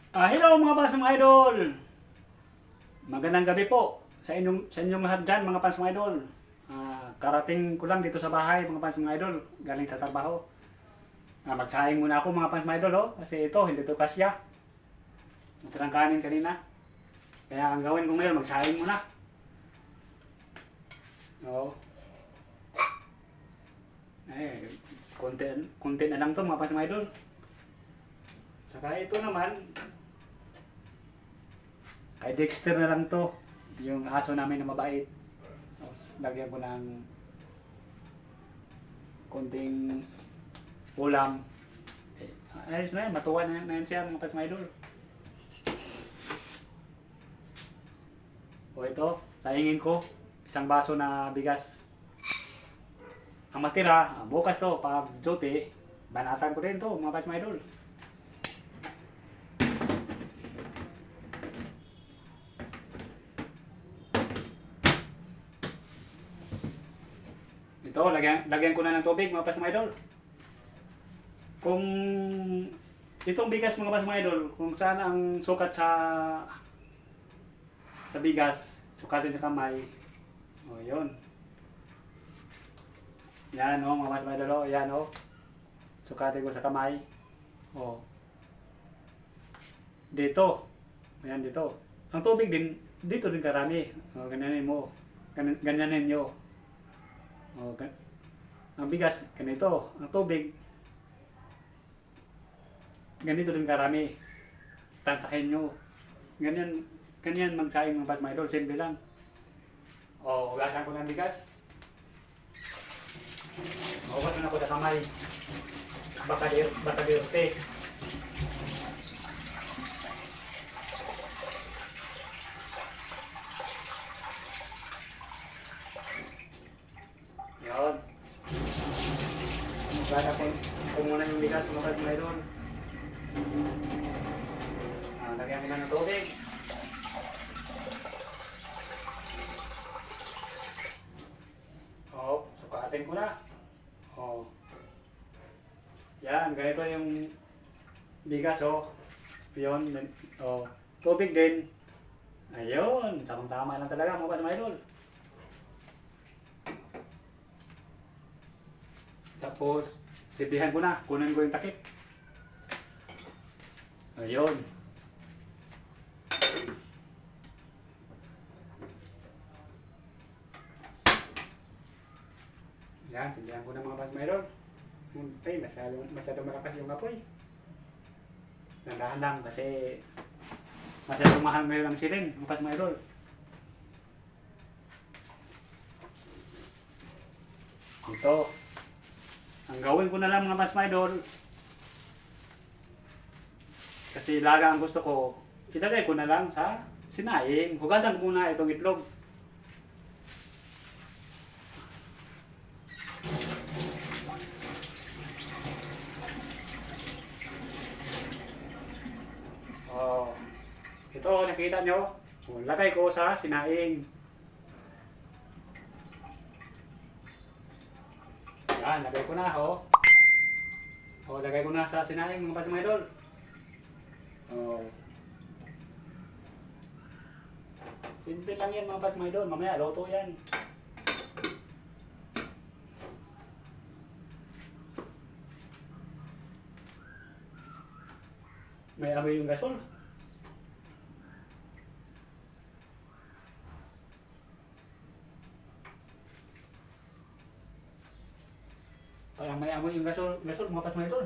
Hello mga fans mga idol! Magandang gabi po sa inyong lahat dyan mga fans mga idol. Karating ko lang dito sa bahay mga fans mga idol, galing sa trabaho. Magsaing muna ako mga fans mga idol kasi ito hindi to kasya. Natirang kanin kanina. Kaya ang gawin ko ngayon magsaing muna. Oo. Konti na lang to mga fans mga idol. Saka ito naman, kay Dexter na lang to, yung aso namin na mabait. Lagyan ko ng konting ulam. Ayos na yan, matuwa na yan siya mga pas idol. O ito, saingin ko, isang baso na bigas. Ang matira, bukas to, pag duty, banatan ko din to mga pas idol. Ito, lagyan ko na ng tubig mga pas mga idol. Kung itong bigas mga pas mga idol, kung saan ang sukat sa bigas, sukatin sa kamay. O, yun. Yan o, mga pas mga idol, yan o. Sukatin ko sa kamay. O. Dito. Ayan dito. Ang tubig din, dito din karami. O, ganyanin mo. Ganyanin nyo. O, ang bigas, ganito. Ang tubig, ganito din karami. Tantahin nyo. Ganyan magsaing mga pas mga idol. Simple lang. O, hugasan ko ng bigas. Hugasan ako sa kamay. Baka dirte. Yun. Hugasan ko muna yung bigas mga pas mga idol. Lagyan ko na ng tubig. Sukatin ko na. Yan, ganito yung bigas Yun, tubig din. Ayun, tamang-tama lang talaga mga pas mga idol. Tapos, sitihan ko na, kunin ko yung takip. Ayun. Yan, sindihan ko na mga pas mga idol. Masyadong malakas yung apoy. Nandahan lang kasi masyadong mahal ngayon ang silin, mga pas mga idol. Ito. Ang gawin ko na lang mga pas mga idol. Kasi laga ang gusto ko, ilagay ko na lang sa sinaing. Hugasan ko muna itong itlog. Ito, nakita nyo? Lagay ko sa sinaing. Yan, lagay ko na lagay ko na sa sinaing mga pas mga idol. Simple lang yan mga pas mga idol. Mamaya, loto yan. May amoy yung gasol. Parang may amoy yung gasol mga pas mga idol.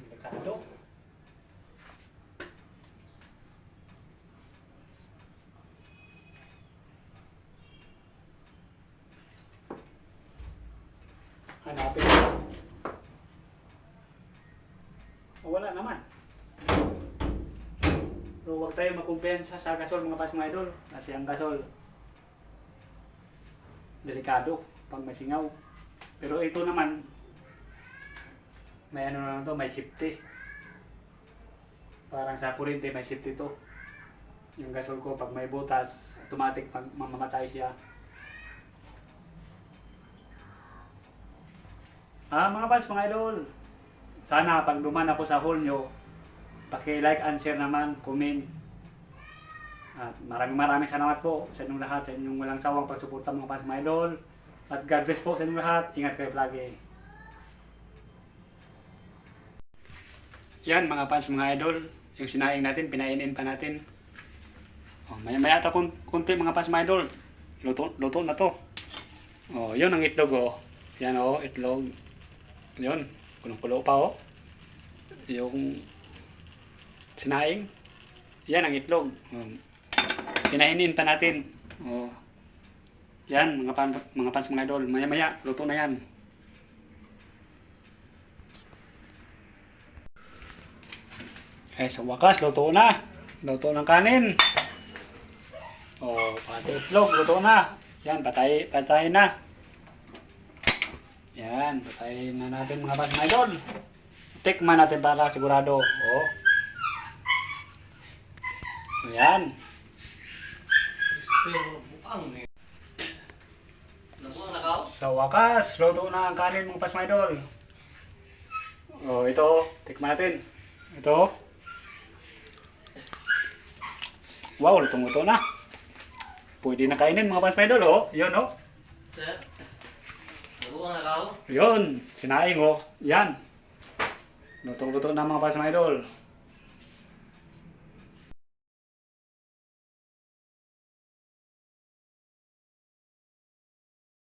Delikado. Hanapin ko. Wala naman. So huwag tayo magkumpiyansa sa gasol mga pas mga idol. Kasi ang gasol, delikado pag masingaw. Pero ito naman, may ano na to, may safety. Parang sa kurente may safety to. Yung gasol ko pag may butas, automatic mamamatay siya. Mga fans, mga idol, sana pag duman ako sa haul nyo, paki-like and share naman, comment. At maraming salamat po sa inyong lahat, sa inyong walang sawang pagsuporta mga fans, mga idol. At God bless po sa inyong lahat. Ingat kayo lagi. Yan mga fans, mga idol, yung sinaing natin, pinainin pa natin. Maya ata kunti mga fans, mga idol. Luto na to. Yun ang itlog Yan itlog. Yun, kulong-kulo pa yung sinaing. Yan ang itlog. Pinainin pa natin. Yan mga fans, mga idol. Maya luto na yan. Sa wakas luto na. Luto ng kanin. Pati itlog luto na. Yan, patayin na. Yan, patayin na natin mga fans, mga idol. Tikman natin para sigurado. Ayan. Sa wakas, luto na ang kanin mga fans, mga idol. Ito, tikman natin. Ito. Wow, lutong-luto na. Pwede na kainin mga fans, mga idol. Yun Sir, nabuha na kao? Yun, sinaing Yan. Luto-luto na mga fans, mga idol.